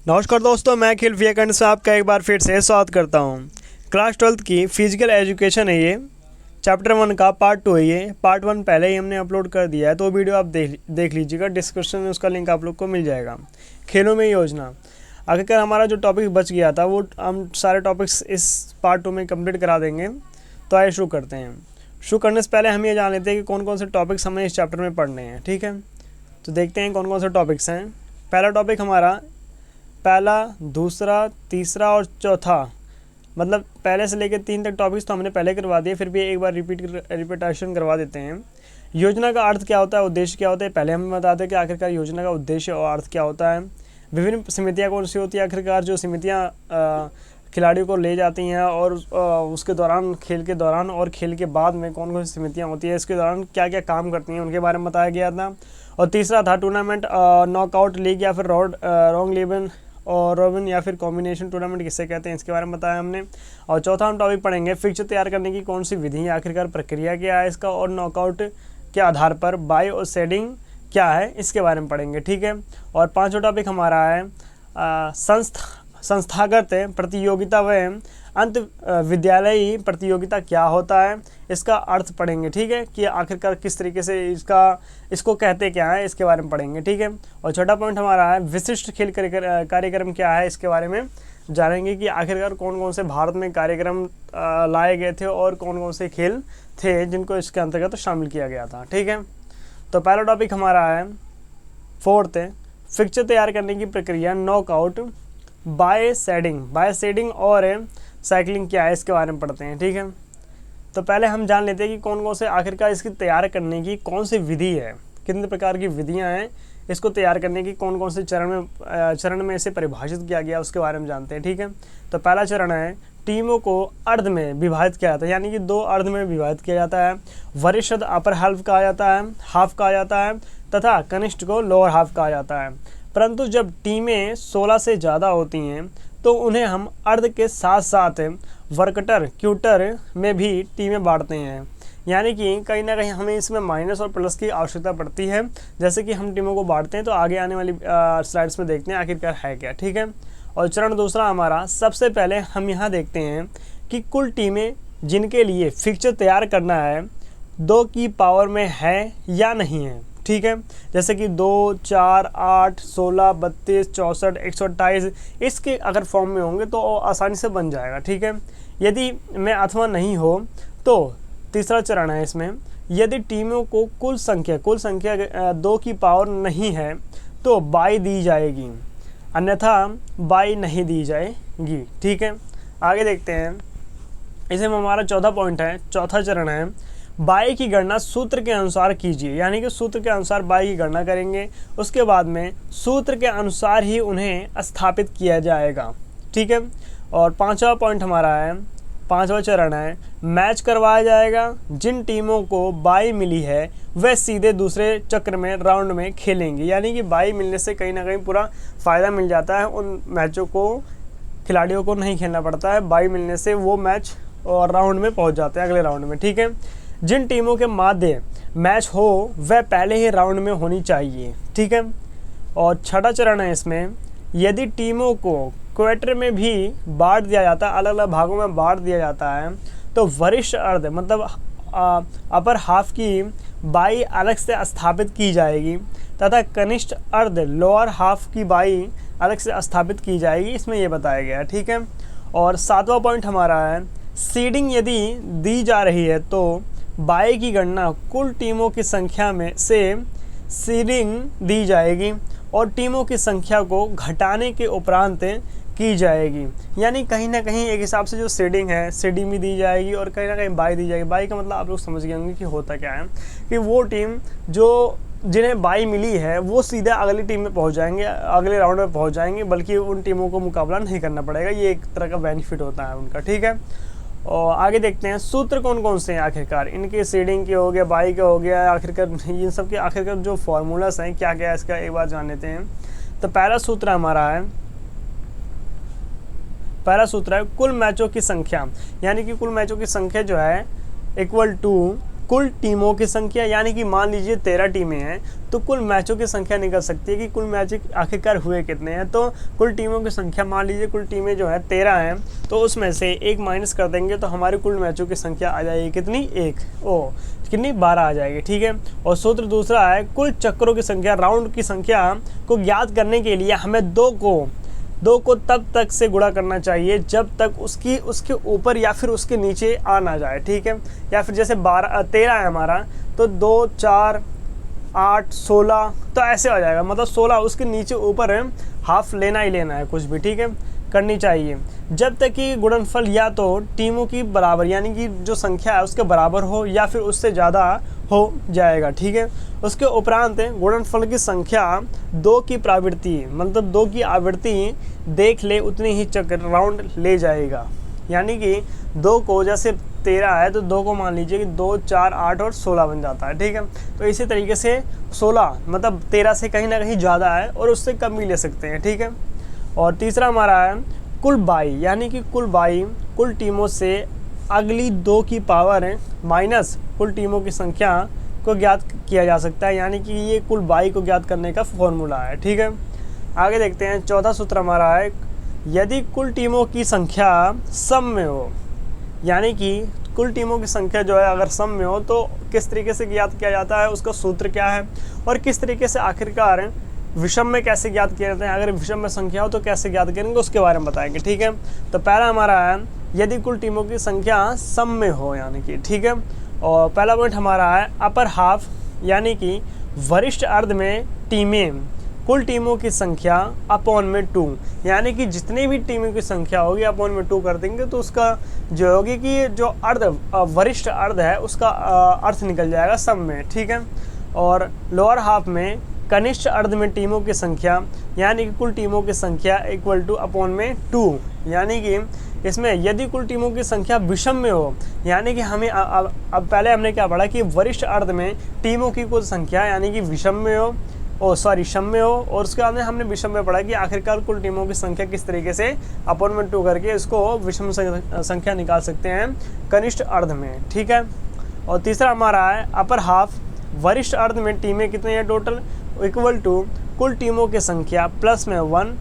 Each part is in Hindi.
नमस्कार दोस्तों, मैं अखिल विवेकानंद से आपका एक बार फिर से स्वागत करता हूं। क्लास 12th की फिजिकल एजुकेशन है ये, चैप्टर 1 का पार्ट 2 है ये। पार्ट 1 पहले ही हमने अपलोड कर दिया है, तो वीडियो आप देख लीजिएगा। डिस्क्रिप्शन में उसका लिंक आप लोग को मिल जाएगा। खेलों में योजना, आखिरकार हमारा जो टॉपिक बच गया था वो हम सारे टॉपिक्स इस पार्ट 2 में कंप्लीट करा देंगे। तो आइए शुरू करते हैं। शुरू करने से पहले हम ये जान लेते हैं कि कौन कौन से टॉपिक्स हमें इस चैप्टर में पढ़ने हैं। ठीक है, तो देखते हैं कौन कौन से टॉपिक्स हैं। पहला टॉपिक हमारा पहला, दूसरा, तीसरा और चौथा, मतलब पहले से लेकर 3 तक टॉपिक्स तो हमने पहले करवा दिए, फिर भी एक बार रिपीटेशन करवा देते हैं। योजना का अर्थ क्या होता है, उद्देश्य क्या होता है, पहले हम बताते हैं कि आखिरकार योजना का उद्देश्य और अर्थ क्या होता है। विभिन्न समितियाँ कौन सी होती है, आखिरकार जो समितियाँ खिलाड़ियों को ले जाती हैं और उसके दौरान, खेल के दौरान और खेल के बाद में कौन कौन सी समितियाँ होती है, इसके दौरान क्या क्या काम करती हैं, उनके बारे में बताया गया था। और तीसरा था टूर्नामेंट, नॉकआउट लीग या फिर रॉन्ग लेवन और रॉबिन या फिर कॉम्बिनेशन टूर्नामेंट किससे कहते हैं, इसके बारे में बताया हमने। और चौथा हम टॉपिक पढ़ेंगे फिक्चर तैयार करने की कौन सी विधि है, आखिरकार प्रक्रिया क्या है इसका, और नॉकआउट के आधार पर बाय और सेडिंग क्या है, इसके बारे में पढ़ेंगे। ठीक है, और पांचवा टॉपिक हमारा है संस्थागत प्रतियोगिता व अंत विद्यालयी प्रतियोगिता क्या होता है, इसका अर्थ पढ़ेंगे। ठीक है, कि आखिरकार किस तरीके से इसको कहते क्या है, इसके बारे में पढ़ेंगे। ठीक है, और छठा पॉइंट हमारा है विशिष्ट खेल कार्यक्रम क्या है, इसके बारे में जानेंगे कि आखिरकार कौन कौन से भारत में कार्यक्रम लाए गए थे और कौन कौन से खेल थे जिनको इसके अंतर्गत शामिल किया गया था। ठीक है, तो पहला टॉपिक हमारा है फोर्थ, फिक्चर तैयार करने की प्रक्रिया, नॉकआउट, बाय सेडिंग और साइकिलिंग क्या है, इसके बारे में पढ़ते हैं। ठीक है, तो पहले हम जान लेते हैं कि कौन कौन से आखिरकार इसकी तैयार करने की कौन सी विधि है, कितने प्रकार की विधियां हैं इसको तैयार करने की, कौन कौन से चरण में इसे परिभाषित किया गया, उसके बारे में जानते हैं। ठीक है, तो पहला चरण है टीमों को अर्ध में विभाजित किया जाता है, यानी कि 2 अर्ध में विभाजित किया जाता है। वरिष्ठ अपर हाफ कहा जाता है, तथा कनिष्ठ को लोअर हाफ कहा जाता है। परंतु जब टीमें 16 से ज़्यादा होती हैं तो उन्हें हम अर्ध के साथ साथ वर्कटर क्यूटर में भी टीमें बांटते हैं, यानी कि कहीं ना कहीं हमें इसमें माइनस और प्लस की आवश्यकता पड़ती है। जैसे कि हम टीमों को बांटते हैं, तो आगे आने वाली स्लाइड्स में देखते हैं आखिरकार है क्या। ठीक है, और चरण दूसरा हमारा, सबसे पहले हम यहाँ देखते हैं कि कुल टीमें जिनके लिए फिक्चर तैयार करना है 2 की पावर में है या नहीं है। ठीक है, जैसे कि 2, 4, 8, 16, 32, 64, 128 इसके अगर फॉर्म में होंगे तो आसानी से बन जाएगा। ठीक है, यदि में अथवा नहीं हो तो तीसरा चरण है इसमें, यदि टीमों को कुल संख्या 2 की पावर नहीं है तो बाई दी जाएगी, अन्यथा बाई नहीं दी जाएगी। ठीक है, आगे देखते हैं। इसमें हमारा चौथा पॉइंट है, चौथा चरण है बाई की गणना सूत्र के अनुसार कीजिए, यानी कि सूत्र के अनुसार बाई की गणना करेंगे, उसके बाद में सूत्र के अनुसार ही उन्हें स्थापित किया जाएगा। ठीक है, और पांचवा पॉइंट हमारा है, पांचवा चरण है मैच करवाया जाएगा। जिन टीमों को बाई मिली है वह सीधे दूसरे चक्र में राउंड में खेलेंगे, यानी कि बाई मिलने से कहीं ना कहीं पूरा फ़ायदा मिल जाता है, उन मैचों को खिलाड़ियों को नहीं खेलना पड़ता है, बाई मिलने से वो मैच और राउंड में पहुँच जाते हैं, अगले राउंड में। ठीक है, जिन टीमों के माध्य मैच हो वह पहले ही राउंड में होनी चाहिए। ठीक है, और छठा चरण है इसमें, यदि टीमों को क्वार्टर में भी बांट दिया जाता है, अलग अलग भागों में बांट दिया जाता है, तो वरिष्ठ अर्ध मतलब अपर हाफ की बाई अलग से स्थापित की जाएगी तथा कनिष्ठ अर्ध लोअर हाफ की बाई अलग से स्थापित की जाएगी, इसमें यह बताया गया है। ठीक है, और सातवां पॉइंट हमारा है सीडिंग यदि दी जा रही है तो बाई की गणना कुल टीमों की संख्या में से सीडिंग दी जाएगी और टीमों की संख्या को घटाने के उपरांत की जाएगी, यानी कहीं ना कहीं एक हिसाब से जो सीडिंग है, सीडिंग भी दी जाएगी और कहीं ना कहीं बाई दी जाएगी। बाई का मतलब आप लोग समझ गए होंगे कि होता क्या है, कि वो टीम जो जिन्हें बाई मिली है वो सीधा अगली टीम में पहुंच जाएंगे, अगले राउंड में पहुंच जाएंगे, बल्कि उन टीमों को मुकाबला नहीं करना पड़ेगा। ये एक तरह का बेनिफिट होता है उनका। ठीक है, और आगे देखते हैं सूत्र कौन कौन से हैं आखिरकार, इनके सीडिंग के हो गया, बाई का हो गया, आखिरकार इन सब के आखिरकार जो फॉर्मूलास हैं क्या क्या है इसका एक बार जान लेते हैं। तो पहला सूत्र हमारा है, पहला सूत्र है कुल मैचों की संख्या, यानी कि कुल मैचों की संख्या जो है इक्वल टू कुल टीमों की संख्या, यानी कि मान लीजिए 13 टीमें हैं तो कुल मैचों की संख्या निकल सकती है कि कुल मैच आखिरकार हुए कितने हैं। तो कुल टीमों की संख्या, मान लीजिए कुल टीमें जो है 13 हैं, तो उसमें से एक माइनस कर देंगे तो हमारी कुल मैचों की संख्या आ जाएगी कितनी, कितनी, 12 आ जाएगी, ठीक है। और सूत्र दूसरा है कुल चक्रों की संख्या, राउंड की संख्या को ज्ञात करने के लिए हमें दो को तब तक से गुणा करना चाहिए जब तक उसके ऊपर या फिर उसके नीचे आ ना जाए, ठीक है। या फिर जैसे 13 है हमारा, तो 2, 4, 8, 16 तो ऐसे हो जाएगा, मतलब 16 उसके नीचे ऊपर हाफ लेना ही लेना है, कुछ भी, ठीक है, करनी चाहिए जब तक कि गुणनफल या तो टीमों की बराबर, यानी कि जो संख्या है उसके बराबर हो या फिर उससे ज़्यादा हो जाएगा, ठीक है। उसके उपरांत गुणनफल की संख्या 2 की प्रवृत्ति, मतलब 2 की आवृत्ति देख ले उतनी ही चक्र राउंड ले जाएगा। यानी कि 2 को, जैसे 13 है तो 2 को मान लीजिए कि 2, 4, 8 और 16 बन जाता है, ठीक है। तो इसी तरीके से 16 मतलब 13 से कहीं ना कहीं ज़्यादा है और उससे कम भी ले सकते हैं, ठीक है। और तीसरा हमारा है कुल 22, यानी कि कुल 22 कुल टीमों से अगली 2 की पावर माइनस कुल टीमों की संख्या को ज्ञात किया जा सकता है, यानी कि ये कुल 22 को ज्ञात करने का फॉर्मूला है, ठीक है। आगे देखते हैं, चौथा सूत्र हमारा है यदि कुल टीमों की संख्या सम में हो, यानी कि कुल टीमों की संख्या जो है अगर सम में हो तो किस तरीके से ज्ञात किया जाता है, उसका सूत्र क्या है और किस तरीके से आखिरकार विषम में कैसे ज्ञात किया जाता है। अगर विषम में संख्या हो तो कैसे ज्ञात करेंगे उसके बारे में बताएंगे, ठीक है। तो पहला हमारा है यदि कुल टीमों की संख्या सम में हो, यानी कि, ठीक है। और पहला पॉइंट हमारा है अपर हाफ, यानी कि वरिष्ठ अर्ध में टीमें कुल टीमों की संख्या अपॉन में 2, यानी कि जितनी भी टीमों की संख्या होगी अपॉन में 2 कर देंगे तो उसका जो होगी कि जो अर्ध वरिष्ठ अर्ध है उसका अर्थ निकल जाएगा सम में, ठीक है। और लोअर हाफ में कनिष्ठ अर्ध में टीमों की संख्या, यानी कि कुल टीमों की संख्या इक्वल टू अपॉन में 2, यानी कि इसमें यदि कुल टीमों की संख्या विषम में हो, यानी कि हमें अब पहले हमने क्या पढ़ा कि वरिष्ठ अर्ध में टीमों की कुल संख्या यानी कि विषम में हो, सम में हो, और उसके बाद में हमने विषम में पढ़ा कि आखिरकार कुल टीमों की संख्या किस तरीके से अपॉन में 2 करके इसको विषम संख्या निकाल सकते हैं कनिष्ठ अर्ध में, ठीक है। और तीसरा हमारा है अपर हाफ, वरिष्ठ अर्ध में टीमें कितनी है टोटल, इक्वल टू कुल टीमों की संख्या प्लस में 1,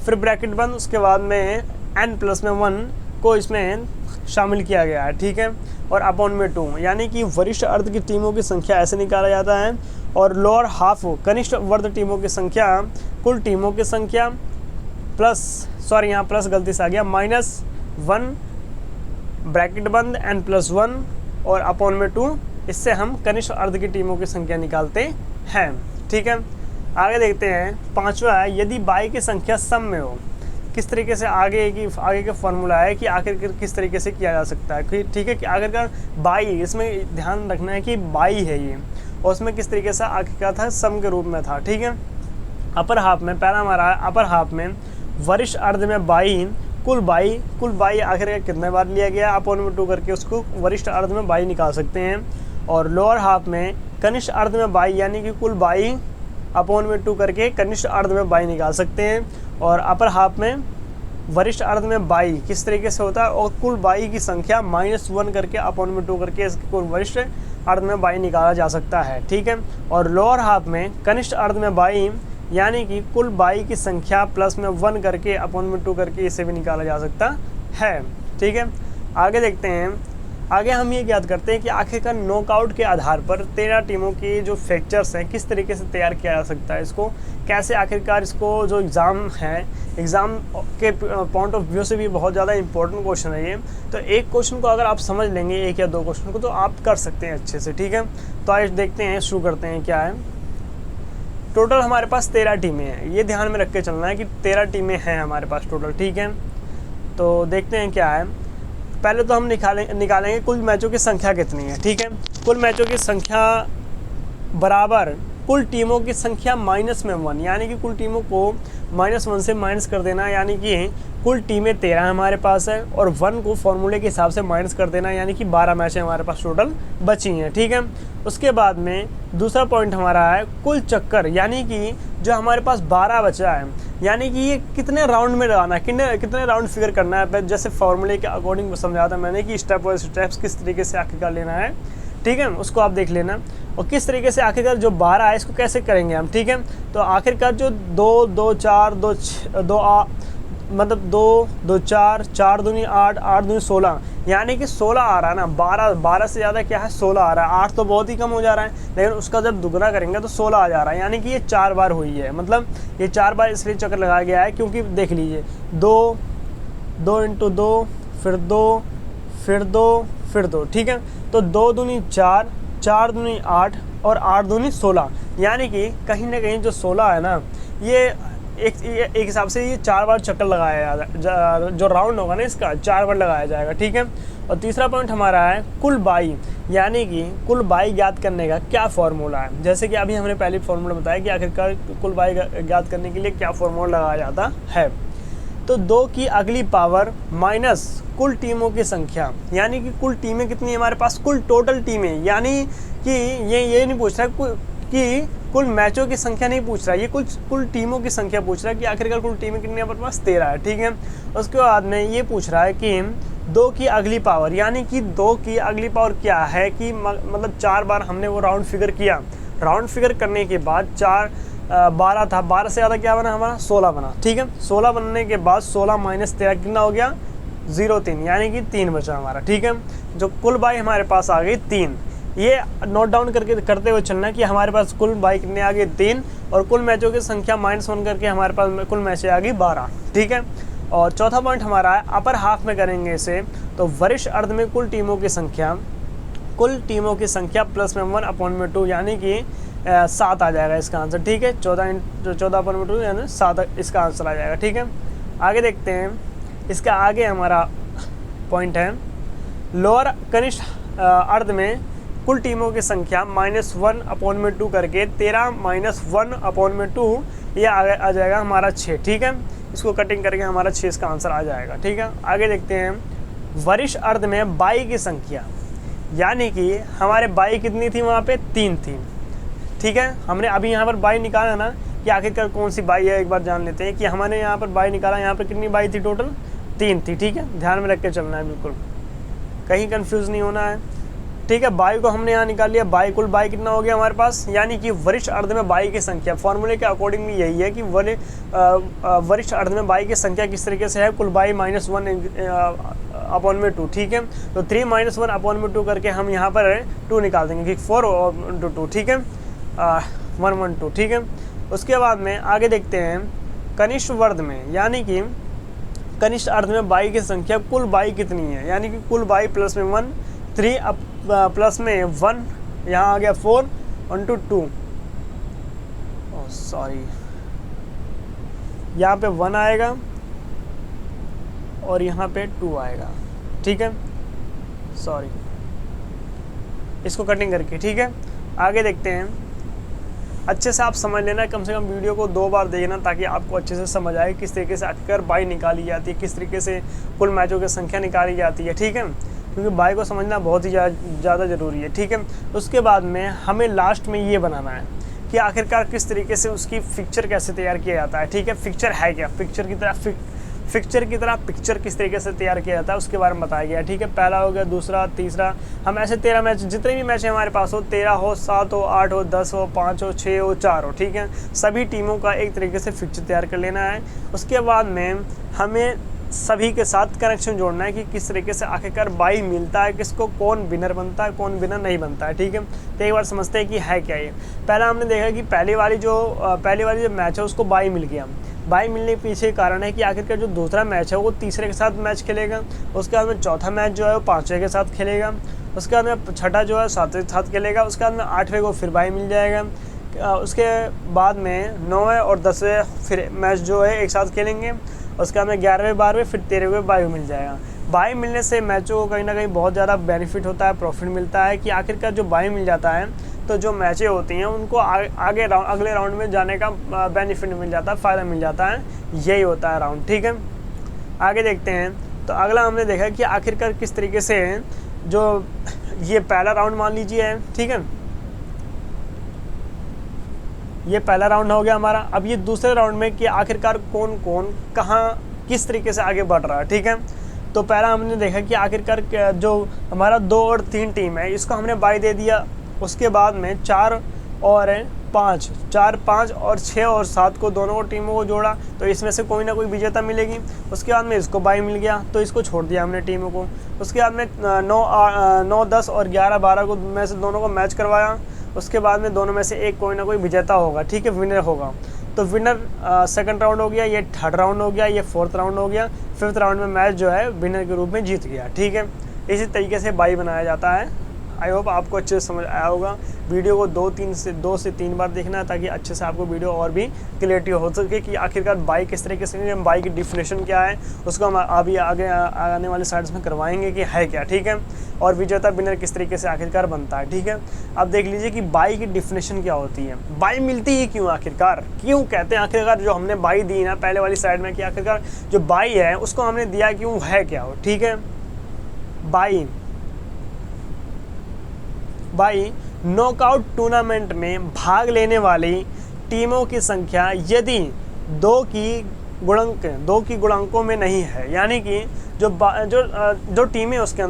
फिर ब्रैकेट बंद, उसके बाद में n प्लस में 1 को इसमें शामिल किया गया है, ठीक है। और अपॉन में 2, यानी कि वरिष्ठ अर्ध की टीमों की संख्या ऐसे निकाला जाता है। और लोअर हाफ कनिष्ठ वर्ध टीमों की संख्या कुल टीमों की संख्या प्लस, सॉरी यहाँ प्लस गलती से आ गया, -1 ब्रैकेट बंद n प्लस 1 और अपॉन में 2, इससे हम कनिष्ठ अर्ध की टीमों की संख्या निकालते हैं, ठीक है। आगे देखते हैं, पांचवा है यदि 22 की संख्या सम में हो, किस तरीके से आगे का फॉर्मूला है कि आखिर किस तरीके से किया जा सकता है, ठीक है। कि आखिरकार 22, इसमें ध्यान रखना है कि 22 है ये, और उसमें किस तरीके से आखिरकार था, सम के रूप में था, ठीक है। अपर हाफ में पहला हमारा अपर हाफ में वरिष्ठ अर्ध में 22 कुल 22 आखिर कितने बार लिया गया, अपॉन में 2 करके उसको वरिष्ठ अर्ध में 22 निकाल सकते हैं। और लोअर हाफ में कनिष्ठ अर्ध में 22, यानी कि कुल 22 अपॉन में 2 करके कनिष्ठ अर्ध में 22 निकाल सकते हैं। और अपर हाफ में वरिष्ठ अर्ध में 22 किस तरीके से होता है, और कुल 22 की संख्या -1 करके अपॉन में 2 करके इसके कुल वरिष्ठ अर्ध में 22 निकाला जा सकता है, ठीक है। और लोअर हाफ में कनिष्ठ अर्ध में 22, यानी कि कुल 22 की संख्या प्लस में 1 करके अपॉन में 2 करके इसे भी निकाला जा सकता है, ठीक है। आगे देखते हैं, आगे हम ये ज्ञात करते हैं कि आखिरकार नॉकआउट के आधार पर 13 टीमों की जो फैक्चर्स हैं किस तरीके से तैयार किया जा सकता है, इसको कैसे आखिरकार इसको जो एग्ज़ाम है, एग्ज़ाम के पॉइंट ऑफ व्यू से भी बहुत ज़्यादा इंपॉर्टेंट क्वेश्चन है ये। तो एक क्वेश्चन को अगर आप समझ लेंगे, एक या दो क्वेश्चन को, तो आप कर सकते हैं अच्छे से, ठीक है। तो आज देखते हैं, शुरू करते हैं। क्या है, टोटल हमारे पास 13 टीमें हैं, ये ध्यान में रख के चलना है कि 13 टीमें हैं हमारे पास टोटल, ठीक है। तो देखते हैं क्या है, पहले तो हम निकालेंगे कुल मैचों की संख्या कितनी है, ठीक है। कुल मैचों की संख्या बराबर कुल टीमों की संख्या -1, यानी कि कुल टीमों को -1 से माइनस कर देना, यानी कि कुल टीमें 13 हमारे पास है और 1 को फॉर्मूले के हिसाब से माइनस कर देना, यानी कि 12 मैचें हमारे पास टोटल बची हैं, ठीक है। उसके बाद में दूसरा पॉइंट हमारा है कुल चक्कर, यानी कि जो हमारे पास 12 बचा है, यानी कि ये कितने राउंड में लगाना है, कितने राउंड फिगर करना है। जैसे फॉर्मूले के अकॉर्डिंग समझाया था मैंने कि स्टेप बाय स्टेप्स किस तरीके से आखिरकार लेना है। ठीक है, उसको आप देख लेना। और किस तरीके से आखिरकार जो 12 है इसको कैसे करेंगे हम, ठीक है। तो आखिरकार जो 2 2 4 2 मतलब 2 2 4 4 दूनी 8 8 दूनी 16, यानी कि 16 आ रहा है ना। 12 से ज़्यादा क्या है, 16 आ रहा है। 8 तो बहुत ही कम हो जा रहा है, लेकिन उसका जब दुगना करेंगे तो 16 आ जा रहा है, यानी कि ये 4 बार हुई है। मतलब ये 4 बार इसलिए चक्कर लगाया गया है क्योंकि देख लीजिए 2 2 × 2 फिर 2 फिर 2 फिर 2, ठीक है। तो 2 दूनी 4 4 दूनी 8 और 8 दूनी 16, यानी कि कहीं ना कहीं जो 16 है ना, ये एक हिसाब से ये 4 बार चक्कर लगाया जो राउंड होगा ना इसका 4 बार लगाया जाएगा, ठीक है। और तीसरा पॉइंट हमारा है कुल बाई, यानी कि कुल बाई ज्ञात करने का क्या फॉर्मूला है। जैसे कि अभी हमने पहले फॉर्मूला बताया कि आखिरकार कुल बाई ज्ञात करने के लिए क्या फॉर्मूला लगाया जाता है। तो 2 की अगली पावर माइनस कुल टीमों की संख्या, यानी कि कुल टीमें कितनी है हमारे पास, कुल टोटल टीमें, यानी कि ये नहीं पूछ रहा है कि कुल मैचों की संख्या नहीं पूछ रहा है, ये कुल टीमों की संख्या पूछ रहा है कि आखिरकार कुल टीमें कितनी हमारे पास 13 है, ठीक है। उसके बाद में ये पूछ रहा है कि 2 की अगली पावर, यानी कि 2 की अगली पावर क्या है कि मतलब 4 बार हमने वो राउंड फिगर किया। राउंड फिगर करने के बाद 12 था, 12 से ज़्यादा क्या बना हमारा, 16 बना, ठीक है। 16 बनने के बाद 16 माइनस 13 कितना हो गया, 0 3, यानी कि 3 बचा हमारा, ठीक है। जो कुल बाई हमारे पास आ गई 3। ये नोट डाउन करते हुए चलना कि हमारे पास कुल बाई कितने आ गए 3, और कुल मैचों की संख्या -1 करके हमारे पास कुल मैचें आ गई 12, ठीक है। और चौथा पॉइंट हमारा है अपर हाफ में करेंगे इसे, तो वरिष्ठ अर्ध में कुल टीमों की संख्या +1/2, यानी कि 7 आ जाएगा इसका आंसर, ठीक है। 14/2 यानी 7 इसका आंसर आ जाएगा, ठीक है। आगे देखते हैं, इसका आगे हमारा पॉइंट है लोअर कनिष्ठ अर्ध में कुल टीमों की संख्या -1/2 करके 13 -1/2, ये आ जाएगा हमारा 6, ठीक है। इसको कटिंग करके हमारा 6 इसका आंसर आ जाएगा, ठीक है। आगे देखते हैं वरिष्ठ अर्ध में बाई की संख्या, यानी कि हमारे बाई कितनी थी वहाँ पे, 3 थी, ठीक है। हमने अभी यहाँ पर बाई निकाला ना कि आखिरकार कौन सी बाई है, एक बार जान लेते हैं कि हमने यहाँ पर बाई निकाला। यहाँ पर कितनी बाई थी, टोटल 3 थी, ठीक है। ध्यान में रख के चलना है, बिल्कुल कहीं कंफ्यूज नहीं होना है, ठीक है। बाई को हमने यहाँ निकाल लिया, बाई कुल बाई कितना हो गया हमारे पास, यानी कि वरिष्ठ अर्ध में बाई की संख्या, फॉर्मूले के अकॉर्डिंग भी यही है कि वरिष्ठ अर्ध में बाई की संख्या किस तरीके से है, कुल बाई -1/2, ठीक है। तो 3 -1/2 करके हम यहाँ पर 2 निकाल देंगे कि 4/2, ठीक है, 1/2, ठीक है। उसके बाद में आगे देखते हैं कनिष्ठ वर्ध में, यानी कि कनिष्ठ अर्ध में बाई की संख्या, कुल बाई कितनी है, यानी कि कुल बाई प्लस में 1 3 अब प्लस में 1, यहाँ आ गया 4 1 2 2, सॉरी यहाँ पे 1 आएगा और यहाँ पे 2 आएगा, ठीक है। सॉरी, इसको कटिंग करके, ठीक है। आगे देखते हैं, अच्छे से आप समझ लेना, कम से कम वीडियो को 2 बार देखना ताकि आपको अच्छे से समझ आए किस तरीके से आखिरकार बाई निकाली जाती है, किस तरीके से कुल मैचों की संख्या निकाली जाती है, ठीक है। क्योंकि बाई को समझना बहुत ही ज़्यादा ज़रूरी है, ठीक है। उसके बाद में हमें लास्ट में ये बनाना है कि आखिरकार किस तरीके से उसकी पिक्चर कैसे तैयार किया जाता है, ठीक है। पिक्चर है क्या, पिक्चर की तरह पिक्चर किस तरीके से तैयार किया जाता है उसके बारे में बताया गया है, ठीक है। पहला हो गया, दूसरा, तीसरा, हम ऐसे 13 मैच, जितने भी मैच हमारे पास हो, 13 हो, 7 हो, 8 हो, 10 हो, 5 हो, 6 हो, 4 हो, ठीक है। सभी टीमों का एक तरीके से पिक्चर तैयार कर लेना है। उसके बाद में हमें सभी के साथ कनेक्शन जोड़ना है कि किस तरीके से आखिरकार बाई मिलता है, किसको कौन विनर बनता है, कौन विनर नहीं बनता है, ठीक है। तो एक बार समझते हैं कि है क्या ये। पहला हमने देखा कि पहली वाली जो मैच है उसको बाई मिल गया। बाई मिलने के पीछे कारण है कि आखिरकार जो दूसरा मैच है वो तीसरे के साथ मैच खेलेगा, उसके बाद में चौथा मैच जो है वो 5वें के साथ खेलेगा, उसके बाद में छठा जो है 7वें के साथ खेलेगा, उसके बाद में 8वें को फिर बाई मिल जाएगा, उसके बाद में 9वें और 10वें फिर मैच जो है एक साथ खेलेंगे, उसके बाद में 11वें 12वें फिर 13वें बाई मिल जाएगा। बाई मिलने से मैचों को कहीं ना कहीं बहुत ज़्यादा बेनिफिट होता है, प्रॉफिट मिलता है कि आखिरकार जो बाई मिल जाता है तो जो मैचें होती हैं उनको अगले राउंड में जाने का बेनिफिट मिल जाता है, फ़ायदा मिल जाता है, यही होता है राउंड, ठीक है। आगे देखते हैं, तो अगला हमने देखा कि आखिरकार किस तरीके से जो ये पहला राउंड मान लीजिए है, ठीक है, ये पहला राउंड हो गया हमारा। अब ये दूसरे राउंड में कि आखिरकार कौन कौन कहाँ किस तरीके से आगे बढ़ रहा है, ठीक है। तो पहला हमने देखा कि आखिरकार जो हमारा 2 और 3 टीम है इसको हमने बाई दे दिया। उसके बाद में 4 और 5, 4, 5 और 6 और 7 को दोनों को टीमों को जोड़ा, तो इसमें से कोई ना कोई विजेता मिलेगी। उसके बाद में इसको बाई मिल गया तो इसको छोड़ दिया हमने टीमों को। उसके बाद में 9, 10 और 11, 12 को में से दोनों को मैच करवाया। उसके बाद में दोनों में से एक कोई ना कोई विजेता होगा, ठीक है, विनर होगा। तो विनर सेकंड राउंड हो गया, ये थर्ड राउंड हो गया, ये फोर्थ राउंड हो गया, फिफ्थ राउंड में मैच जो है विनर के रूप में जीत गया, ठीक है। इसी तरीके से बाई बनाया जाता है। आई होप आपको अच्छे से समझ आया होगा। वीडियो को 2 से 3 बार देखना ताकि अच्छे से आपको वीडियो और भी क्लियरिटी हो सके कि आखिरकार बाई किस तरीके से, बाई की डिफिनेशन क्या है, उसको हम अभी आगे आने वाले स्लाइड्स में करवाएंगे कि है क्या, ठीक है, और विजेता विनर किस तरीके से आखिरकार बनता है, ठीक है। अब देख लीजिए कि बाई की डिफिनेशन क्या होती है, बाई मिलती ही क्यों, आखिरकार क्यों कहते हैं, आखिरकार जो हमने बाई दी ना पहले वाली स्लाइड में कि आखिरकार जो बाई है उसको हमने दिया क्यों, है क्या हो, ठीक है। बाई नॉकआउट टूर्नामेंट में भाग लेने वाली टीमों की संख्या यदि 2 की गुणांकों में नहीं है, यानी कि जो टीमें उसके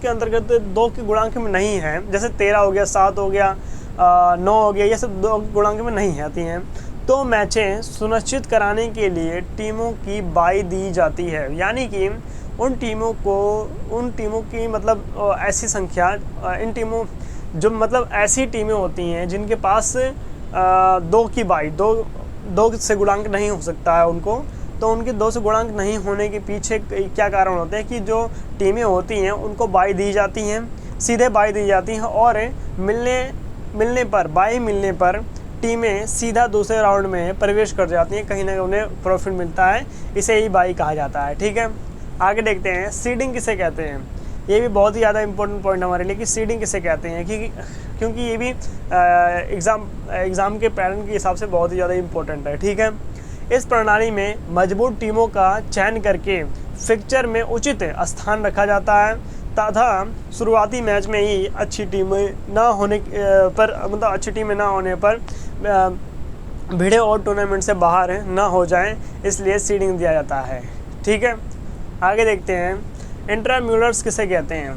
अंतर्गत 2 के गुणांक में नहीं है, जैसे 13 हो गया, 7 हो गया, 9 हो गया, ये सब 2 गुणांक में नहीं आती हैं, तो मैचें सुनिश्चित कराने के लिए टीमों की बाई दी जाती है। यानी कि उन टीमों की मतलब ऐसी संख्या, इन टीमों जो मतलब ऐसी टीमें होती हैं जिनके पास 2 की बाई, 2 से गुणांक नहीं हो सकता है उनको, तो उनके 2 से गुणांक नहीं होने के पीछे क्या कारण होते हैं कि जो टीमें होती हैं उनको बाई दी जाती हैं, सीधे बाई दी जाती हैं, और बाई मिलने पर टीमें सीधा दूसरे राउंड में प्रवेश कर जाती हैं, कहीं ना कहीं उन्हें प्रॉफिट मिलता है, इसे ही बाई कहा जाता है, ठीक है। आगे देखते हैं सीडिंग किसे कहते हैं। ये भी बहुत ही ज़्यादा इंपॉर्टेंट पॉइंट हमारे लिए कि सीडिंग किसे कहते हैं, क्योंकि ये भी एग्ज़ाम के पैटर्न के हिसाब से बहुत ही ज़्यादा इंपॉर्टेंट है, ठीक है। इस प्रणाली में मजबूत टीमों का चयन करके फिक्चर में उचित स्थान रखा जाता है तथा शुरुआती मैच में ही अच्छी टीमें ना होने पर भिड़े और टूर्नामेंट से बाहर ना हो जाएं, इसलिए सीडिंग दिया जाता है, ठीक है। आगे देखते हैं इंट्राम्यूलर्स किसे कहते हैं।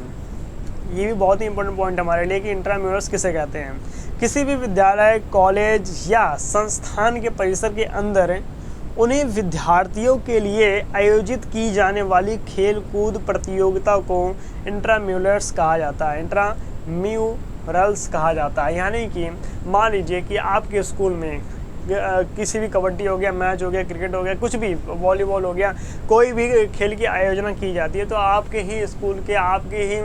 ये भी बहुत ही इंपॉर्टेंट पॉइंट हमारे लिए कि इंट्राम्यूलर्स किसे कहते हैं। किसी भी विद्यालय, कॉलेज या संस्थान के परिसर के अंदर उन्हें विद्यार्थियों के लिए आयोजित की जाने वाली खेल कूद प्रतियोगिता को इंट्राम्यूलर्स कहा जाता है, इंट्राम्यूरल्स कहा जाता है। यानी कि मान लीजिए कि आपके स्कूल में किसी भी कबड्डी हो गया, मैच हो गया, क्रिकेट हो गया, कुछ भी, वॉलीबॉल हो गया, कोई भी खेल की आयोजना की जाती है, तो आपके ही स्कूल के, आपके ही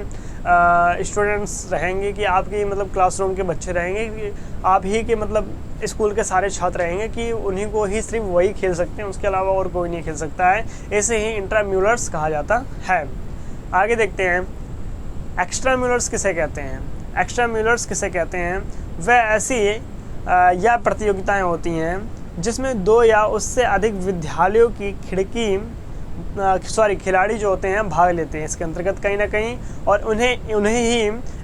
स्टूडेंट्स रहेंगे कि आपके मतलब क्लासरूम के बच्चे रहेंगे कि आप ही के मतलब स्कूल के सारे छात्र रहेंगे कि उन्हीं को ही सिर्फ वही खेल सकते हैं, उसके अलावा और कोई नहीं खेल सकता है, ऐसे ही इंट्राम्यूलर्स कहा जाता है। आगे देखते हैं एक्स्ट्राम्यूलर्स किसे कहते हैं। एक्स्ट्राम्यूलर्स किसे कहते हैं, वह ऐसी या प्रतियोगिताएं होती हैं जिसमें 2 या उससे अधिक विद्यालयों की खिलाड़ी जो होते हैं भाग लेते हैं इसके अंतर्गत कहीं ना कहीं, और उन्हें ही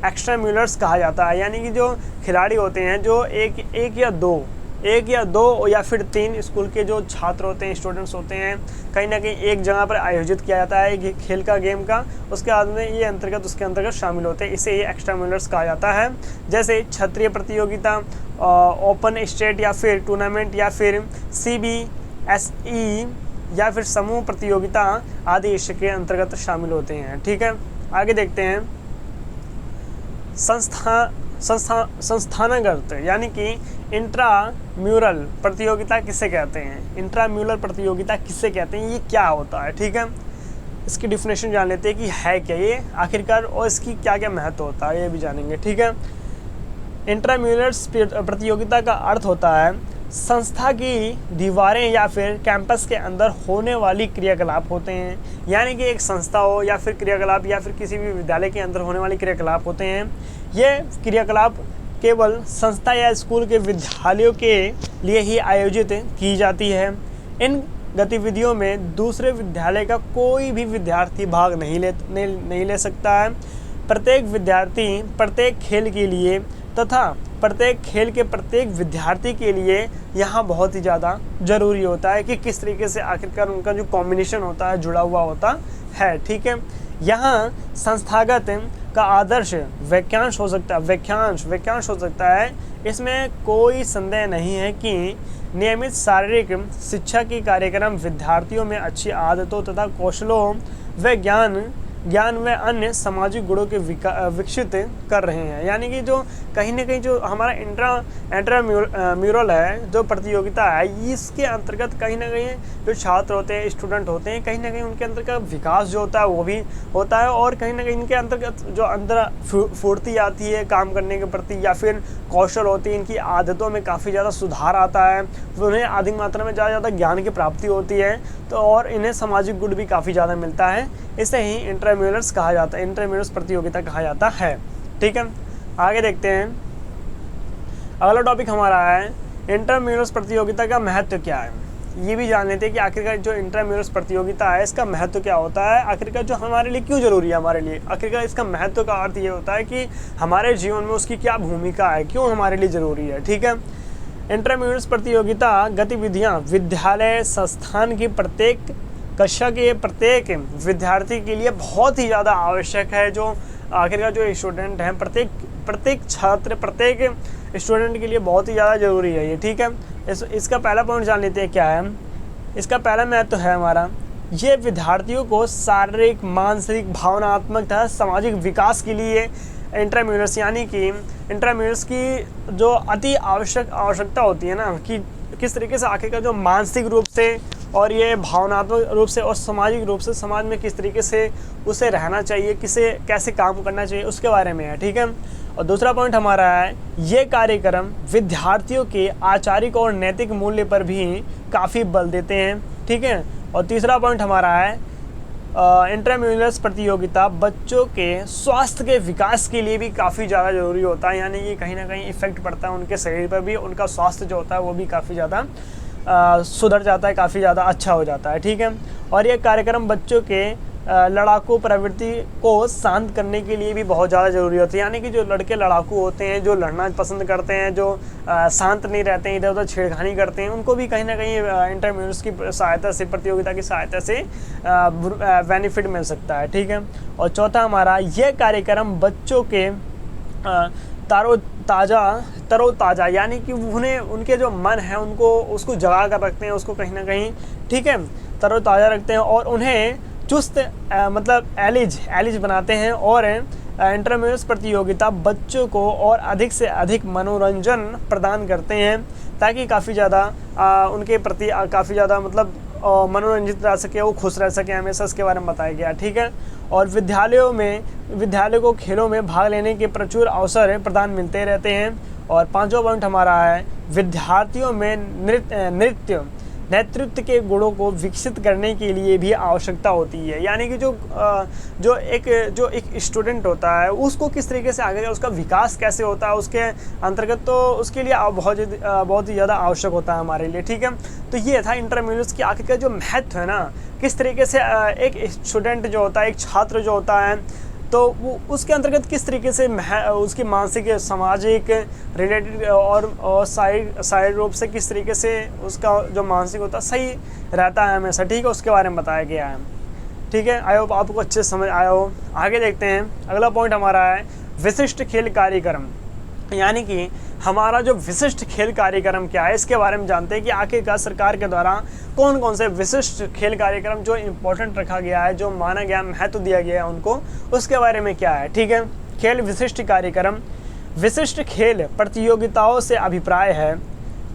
एक्स्ट्राम्यूलर्स कहा जाता है। यानी कि जो खिलाड़ी होते हैं जो एक या दो या फिर 3 स्कूल के जो छात्र होते हैं, स्टूडेंट्स होते हैं, कहीं ना कहीं एक जगह पर आयोजित किया जाता है एक खेल का, गेम का, उसके बाद में ये उसके अंतर्गत शामिल होते हैं, इसे ये एक्स्ट्राम्यूलर्स कहा जाता है। जैसे क्षेत्रीय प्रतियोगिता, ओपन स्टेट या फिर टूर्नामेंट, या फिर CBSE या फिर समूह प्रतियोगिता आदि इसके अंतर्गत शामिल होते हैं, ठीक है। आगे देखते हैं संस्थानगत यानी कि इंट्राम्यूरल प्रतियोगिता किसे कहते हैं। इंट्राम्यूरल प्रतियोगिता किसे कहते हैं, ये क्या होता है, ठीक है। इसकी डिफिनेशन जान लेते हैं कि है क्या ये आखिरकार, और इसकी क्या क्या महत्व होता है ये भी जानेंगे, ठीक है। इंट्राम्यूरल्स प्रतियोगिता का अर्थ होता है संस्था की दीवारें या फिर कैंपस के अंदर होने वाली क्रियाकलाप होते हैं। यानी कि एक संस्था हो या फिर क्रियाकलाप या फिर किसी भी विद्यालय के अंदर होने वाली क्रियाकलाप होते हैं, ये क्रियाकलाप केवल संस्था या स्कूल के विद्यालयों के लिए ही आयोजित की जाती है। इन गतिविधियों में दूसरे विद्यालय का कोई भी विद्यार्थी भाग नहीं ले सकता है। प्रत्येक विद्यार्थी प्रत्येक खेल के लिए तथा प्रत्येक खेल के प्रत्येक विद्यार्थी के लिए यहाँ बहुत ही ज़्यादा ज़रूरी होता है कि किस तरीके से आखिरकार उनका जो कॉम्बिनेशन होता है जुड़ा हुआ होता है। ठीक है, यहाँ संस्थागत का आदर्श वाक्यांश हो सकता है, वाक्यांश हो सकता है। इसमें कोई संदेह नहीं है कि नियमित शारीरिक शिक्षा की कार्यक्रम विद्यार्थियों में अच्छी आदतों तथा कौशलों व ज्ञान व अन्य सामाजिक गुणों के विकसित कर रहे हैं। यानी कि जो कहीं ना कहीं जो हमारा इंट्राम्यूरल है, जो प्रतियोगिता है, इसके अंतर्गत कहीं ना कहीं जो छात्र होते हैं, स्टूडेंट होते हैं, कहीं ना कहीं उनके अंदर का विकास जो होता है वो भी होता है, और कहीं ना कहीं इनके अंतर्गत जो अंदर फुर्ती आती है काम करने के प्रति, या फिर कौशल होती है, इनकी आदतों में काफ़ी ज़्यादा सुधार आता है, तो उन्हें अधिक मात्रा में ज़्यादा ज्ञान की प्राप्ति होती है, तो और इन्हें सामाजिक गुण भी काफ़ी ज़्यादा मिलता है। इसे ही इंट्राम्यूरल्स कहा जाता है, इंट्राम्यूरल्स प्रतियोगिता कहा जाता है। ठीक है, आगे देखते हैं। अगला टॉपिक हमारा है इंट्राम्यूरल्स प्रतियोगिता का महत्व क्या है। ये भी जान लेते हैं कि आखिरकार जो इंट्राम्यूरल्स प्रतियोगिता है इसका महत्व क्या होता है, आखिरकार जो हमारे लिए क्यों ज़रूरी है, हमारे लिए आखिरकार इसका महत्व का अर्थ ये होता है कि हमारे जीवन में उसकी क्या भूमिका है, क्यों हमारे लिए ज़रूरी है। ठीक है, इंट्राम्यूरल्स प्रतियोगिता गतिविधियाँ विद्यालय संस्थान की प्रत्येक कक्षा के प्रत्येक विद्यार्थी के लिए बहुत ही ज़्यादा आवश्यक है। जो आखिरकार जो स्टूडेंट हैं, प्रत्येक छात्र, प्रत्येक स्टूडेंट के लिए बहुत ही ज़्यादा ज़रूरी है ये। ठीक है, इसका पहला पॉइंट जान लेते हैं क्या है। इसका पहला महत्व है हमारा, ये विद्यार्थियों को शारीरिक, मानसिक, भावनात्मक तथा सामाजिक विकास के लिए इंट्राम्यूरल्स, यानी कि इंट्राम्यूरल्स की जो अति आवश्यकता होती है ना, कि किस तरीके से आखिरकार जो मानसिक रूप से और ये भावनात्मक रूप से और सामाजिक रूप से समाज में किस तरीके से उसे रहना चाहिए, कैसे काम करना चाहिए, उसके बारे में है। ठीक है, और दूसरा पॉइंट हमारा है, ये कार्यक्रम विद्यार्थियों के आचारिक और नैतिक मूल्य पर भी काफ़ी बल देते हैं। ठीक है, और तीसरा पॉइंट हमारा है, इंट्राम्यूरल्स प्रतियोगिता बच्चों के स्वास्थ्य के विकास के लिए भी काफ़ी ज़्यादा ज़रूरी होता है। यानी कि कहीं ना कहीं इफ़ेक्ट पड़ता है उनके शरीर पर भी, उनका स्वास्थ्य जो होता है वो भी काफ़ी ज़्यादा सुधर जाता है, काफ़ी ज़्यादा अच्छा हो जाता है। ठीक है, और ये कार्यक्रम बच्चों के लड़ाकू प्रवृत्ति को शांत करने के लिए भी बहुत ज़्यादा ज़रूरी होती है। यानी कि जो लड़के लड़ाकू होते हैं, जो लड़ना पसंद करते हैं, जो शांत नहीं रहते हैं, इधर उधर छेड़खानी करते हैं, उनको भी कहीं ना कहीं इंट्राम्यूरल्स की सहायता से, प्रतियोगिता की सहायता से बेनिफिट मिल सकता है। ठीक है, और चौथा हमारा, यह कार्यक्रम बच्चों के तरोताज़ा, यानी कि उन्हें, उनके जो मन है उसको जगा कर रखते हैं, उसको कहीं ना कहीं, ठीक है, तरोताज़ा रखते हैं और उन्हें चुस्त मतलब एलिज बनाते हैं। और इंट्राम्यूरल्स प्रतियोगिता बच्चों को और अधिक से अधिक मनोरंजन प्रदान करते हैं, ताकि काफ़ी ज़्यादा उनके प्रति काफ़ी ज़्यादा मतलब मनोरंजित रह सके, वो खुश रह सके हमेशा, इसके बारे में बताया गया। ठीक है, और विद्यालयों को खेलों में भाग लेने के प्रचुर अवसर प्रदान मिलते रहते हैं। और पांचवा पॉइंट हमारा है, विद्यार्थियों में नेतृत्व के गुणों को विकसित करने के लिए भी आवश्यकता होती है। यानी कि जो एक स्टूडेंट होता है उसको किस तरीके से आगे उसका विकास कैसे होता है उसके अंतर्गत, तो उसके लिए बहुत ही ज़्यादा आवश्यक होता है हमारे लिए। ठीक है, तो ये था इंट्राम्यूरल्स की आखिर का जो महत्व है ना, किस तरीके से एक स्टूडेंट जो होता है, एक छात्र जो होता है, तो वो उसके अंतर्गत किस तरीके से उसकी मानसिक, सामाजिक रिलेटेड और शारीरिक रूप से किस तरीके से उसका जो मानसिक होता है सही रहता है हमेशा। ठीक है, उसके बारे में बताया गया है। ठीक है, आई होप आपको अच्छे से समझ आया हो। आगे देखते हैं, अगला पॉइंट हमारा है विशिष्ट खेल कार्यक्रम। यानी कि हमारा जो विशिष्ट खेल कार्यक्रम क्या है, इसके बारे में जानते हैं कि आखिरकार सरकार के द्वारा कौन कौन से विशिष्ट खेल कार्यक्रम जो इम्पोर्टेंट रखा गया है, जो माना गया, महत्व दिया गया है उनको, उसके बारे में क्या है। ठीक है, खेल विशिष्ट कार्यक्रम, विशिष्ट खेल प्रतियोगिताओं से अभिप्राय है,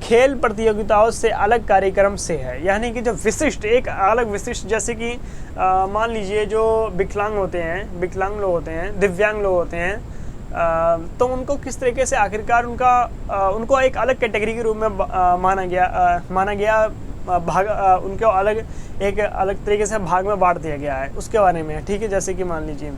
खेल प्रतियोगिताओं से अलग कार्यक्रम से है। यानी कि जो विशिष्ट, एक अलग विशिष्ट, जैसे कि मान लीजिए जो विकलांग लोग होते हैं, दिव्यांग लोग होते हैं, तो उनको किस तरीके से आखिरकार उनको एक अलग कैटेगरी के रूप में माना गया भाग, उनको एक अलग तरीके से भाग में बांट दिया गया है, उसके बारे में। ठीक है, जैसे कि मान लीजिए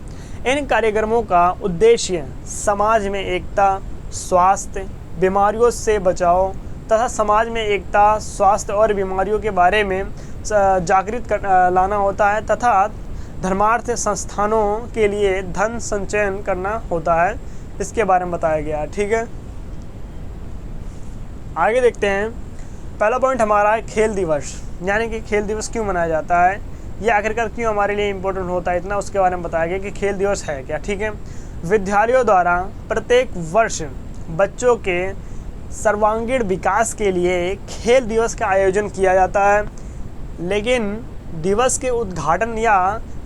इन कार्यक्रमों का उद्देश्य समाज में एकता, स्वास्थ्य, बीमारियों से बचाव तथा समाज में एकता, स्वास्थ्य और बीमारियों के बारे में जागृत लाना होता है, तथा धर्मार्थ संस्थानों के लिए धन संचयन करना होता है, इसके बारे में बताया गया है। ठीक है, आगे देखते हैं। पहला पॉइंट हमारा है खेल दिवस, यानी कि खेल दिवस क्यों मनाया जाता है, ये आखिरकार क्यों हमारे लिए इम्पोर्टेंट होता है इतना, उसके बारे में बताया गया कि खेल दिवस है क्या। ठीक है, विद्यालयों द्वारा प्रत्येक वर्ष बच्चों के सर्वांगीण विकास के लिए खेल दिवस का आयोजन किया जाता है, लेकिन दिवस के उद्घाटन या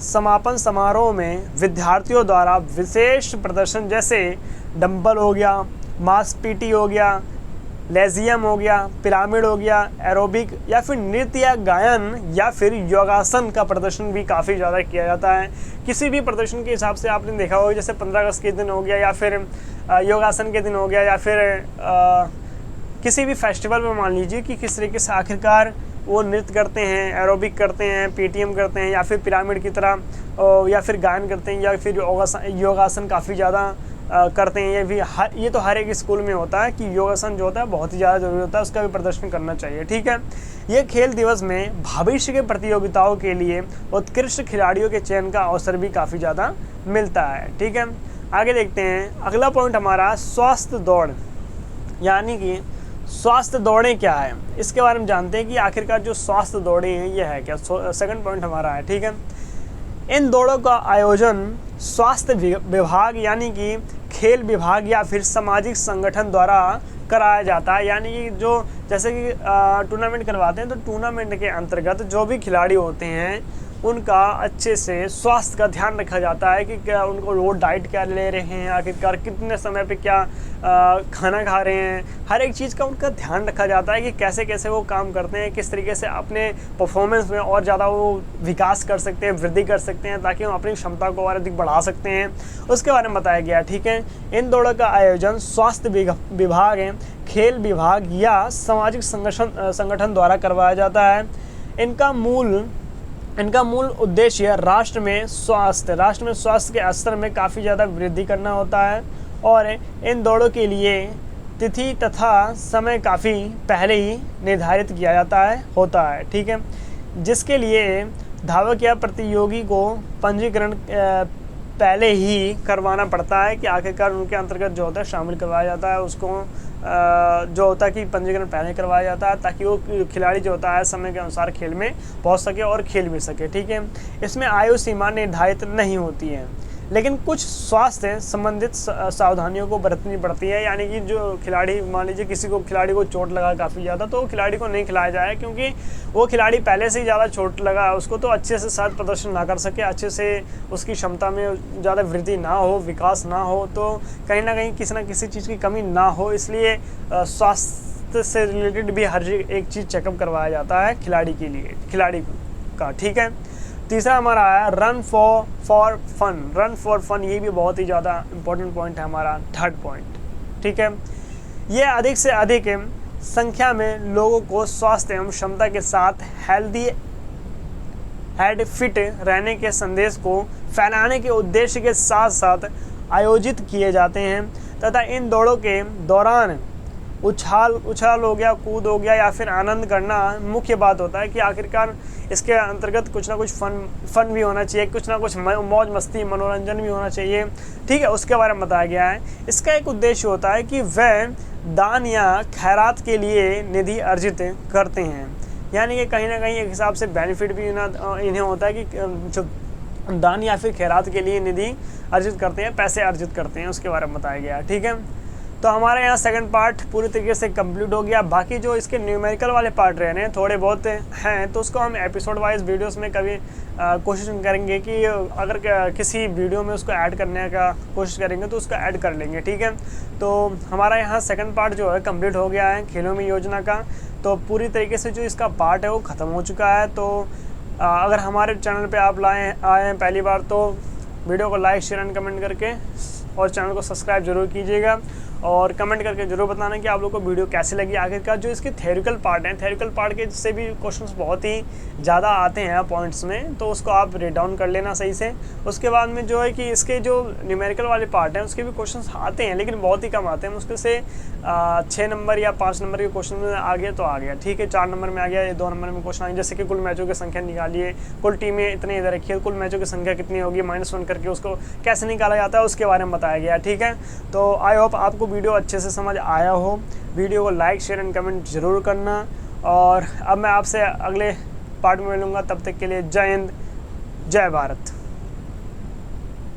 समापन समारोह में विद्यार्थियों द्वारा विशेष प्रदर्शन जैसे डंबल हो गया, मास पीटी हो गया, लेजियम हो गया, पिरामिड हो गया, एरोबिक या फिर नृत्य या गायन या फिर योगासन का प्रदर्शन भी काफ़ी ज़्यादा किया जाता है। किसी भी प्रदर्शन के हिसाब से आपने देखा होगा, जैसे 15 अगस्त के दिन हो गया या फिर योगासन के दिन हो गया या फिर किसी भी फेस्टिवल में मान लीजिए कि किस तरीके से आखिरकार वो नृत्य करते हैं, एरोबिक करते हैं, पीटीएम करते हैं या फिर पिरामिड की तरह या फिर गायन करते हैं या फिर योगासन काफ़ी ज़्यादा करते हैं। ये तो हर एक स्कूल में होता है कि योगासन जो होता है बहुत ही ज़्यादा ज़रूरी होता है, उसका भी प्रदर्शन करना चाहिए। ठीक है, ये खेल दिवस में भविष्य के प्रतियोगिताओं के लिए उत्कृष्ट खिलाड़ियों के चयन का अवसर भी काफ़ी ज़्यादा मिलता है। ठीक है, आगे देखते हैं। अगला पॉइंट हमारा स्वास्थ्य दौड़, यानी कि स्वास्थ्य दौड़ें क्या है, इसके बारे में जानते हैं कि आखिरकार जो स्वास्थ्य दौड़ें हैं ये है क्या। सेकंड पॉइंट हमारा है। ठीक है, इन दौड़ों का आयोजन स्वास्थ्य विभाग यानी कि खेल विभाग या फिर सामाजिक संगठन द्वारा कराया जाता है, यानी कि जो जैसे कि टूर्नामेंट करवाते हैं तो टूर्नामेंट के अंतर्गत जो भी खिलाड़ी होते हैं उनका अच्छे से स्वास्थ्य का ध्यान रखा जाता है कि क्या उनको रोज डाइट क्या ले रहे हैं, आखिरकार कितने समय पे क्या खाना खा रहे हैं, हर एक चीज़ का उनका ध्यान रखा जाता है कि कैसे कैसे वो काम करते हैं, किस तरीके से अपने परफॉर्मेंस में और ज़्यादा वो विकास कर सकते हैं, वृद्धि कर सकते हैं, ताकि हम अपनी क्षमता को और अधिक बढ़ा सकते हैं, उसके बारे में बताया गया। ठीक है, इन दौड़ों का आयोजन स्वास्थ्य विभाग है, खेल विभाग या सामाजिक संगठन द्वारा करवाया जाता है। इनका मूल उद्देश्य राष्ट्र में स्वास्थ्य के स्तर में काफ़ी ज़्यादा वृद्धि करना होता है और इन दौड़ों के लिए तिथि तथा समय काफ़ी पहले ही निर्धारित किया होता है। ठीक है, जिसके लिए धावक या प्रतियोगी को पंजीकरण पहले ही करवाना पड़ता है कि आखिरकार उनके अंतर्गत जो होता है शामिल करवाया जाता है, उसको जो होता है कि पंजीकरण पहले करवाया जाता है ताकि वो खिलाड़ी जो होता है समय के अनुसार खेल में पहुंच सके और खेल भी सके। ठीक है, इसमें आयु सीमा निर्धारित नहीं होती है, लेकिन कुछ स्वास्थ्य संबंधित सावधानियों को बरतनी पड़ती है, यानी कि जो खिलाड़ी मान लीजिए खिलाड़ी को चोट लगा काफ़ी ज़्यादा तो खिलाड़ी को नहीं खिलाया जाए, क्योंकि वो खिलाड़ी पहले से ही ज़्यादा चोट लगा है उसको, तो अच्छे से शायद प्रदर्शन ना कर सके, अच्छे से उसकी क्षमता में ज़्यादा वृद्धि ना हो, विकास ना हो, तो कहीं ना कहीं किसी न किसी चीज़ की कमी ना हो, इसलिए स्वास्थ्य से रिलेटेड भी हर एक चीज़ चेकअप करवाया जाता है खिलाड़ी का। ठीक है, तीसरा हमारा है रन फॉर फन। ये भी बहुत ही ज़्यादा इम्पोर्टेंट पॉइंट है हमारा थर्ड पॉइंट। ठीक है, ये अधिक से अधिक संख्या में लोगों को स्वास्थ्य एवं क्षमता के साथ हेल्दी एंड फिट रहने के संदेश को फैलाने के उद्देश्य के साथ साथ आयोजित किए जाते हैं तथा इन दौड़ों के दौरान उछाल हो गया, कूद हो गया या फिर आनंद करना मुख्य बात होता है कि आखिरकार इसके अंतर्गत कुछ ना कुछ फन भी होना चाहिए, कुछ ना कुछ मौज मस्ती मनोरंजन भी होना चाहिए। ठीक है, उसके बारे में बताया गया है। इसका एक उद्देश्य होता है कि वह दान या खैरात के लिए निधि अर्जित करते हैं, यानी कि कहीं ना कहीं एक हिसाब से बेनिफिट भी इन्हें होता है कि जो दान या फिर खैरात के लिए निधि अर्जित करते हैं, पैसे अर्जित करते हैं, उसके बारे में बताया गया है। ठीक है, तो हमारे यहाँ सेकंड पार्ट पूरी तरीके से कंप्लीट हो गया। बाकी जो इसके न्यूमेरिकल वाले पार्ट रहे हैं थोड़े बहुत हैं, तो उसको हम एपिसोड वाइज वीडियोस में कभी कोशिश करेंगे कि अगर किसी वीडियो में उसको ऐड करने का कोशिश करेंगे तो उसको ऐड कर लेंगे। ठीक है, तो हमारा यहाँ सेकंड पार्ट जो है कंप्लीट हो गया है खेलों में योजना का, तो पूरी तरीके से जो इसका पार्ट है वो ख़त्म हो चुका है। तो अगर हमारे चैनल पर आप आए हैं पहली बार तो वीडियो को लाइक शेयर एंड कमेंट करके और चैनल को सब्सक्राइब जरूर कीजिएगा और कमेंट करके जरूर बताना कि आप लोगों को वीडियो कैसे लगी। आखिरकार जो इसके थ्योरिकल पार्ट हैं, थ्योरिकल पार्ट के से भी क्वेश्चंस बहुत ही ज़्यादा आते हैं पॉइंट्स में, तो उसको आप रीड डाउन कर लेना सही से। उसके बाद में जो है कि इसके जो न्यूमेरिकल वाले पार्ट हैं उसके भी क्वेश्चंस आते हैं, लेकिन बहुत ही कम आते हैं। मुश्किल से 6 नंबर या 5 नंबर के क्वेश्चन में आ गया तो आ गया, ठीक है, 4 नंबर में आ गया, 2 नंबर में क्वेश्चन आए, जैसे कि कुल मैचों की संख्या निकालिए, कुल टीमें इतने इधर रखिए, कुल मैचों की संख्या कितनी होगी, -1 करके उसको कैसे निकाला जाता है उसके बारे में बताया गया। ठीक है, तो आई होप आपको वीडियो अच्छे से समझ आया हो। वीडियो को लाइक शेयर एंड कमेंट ज़रूर करना। और अब मैं आपसे अगले पार्ट में मिलूँगा, तब तक के लिए जय हिंद, जय भारत।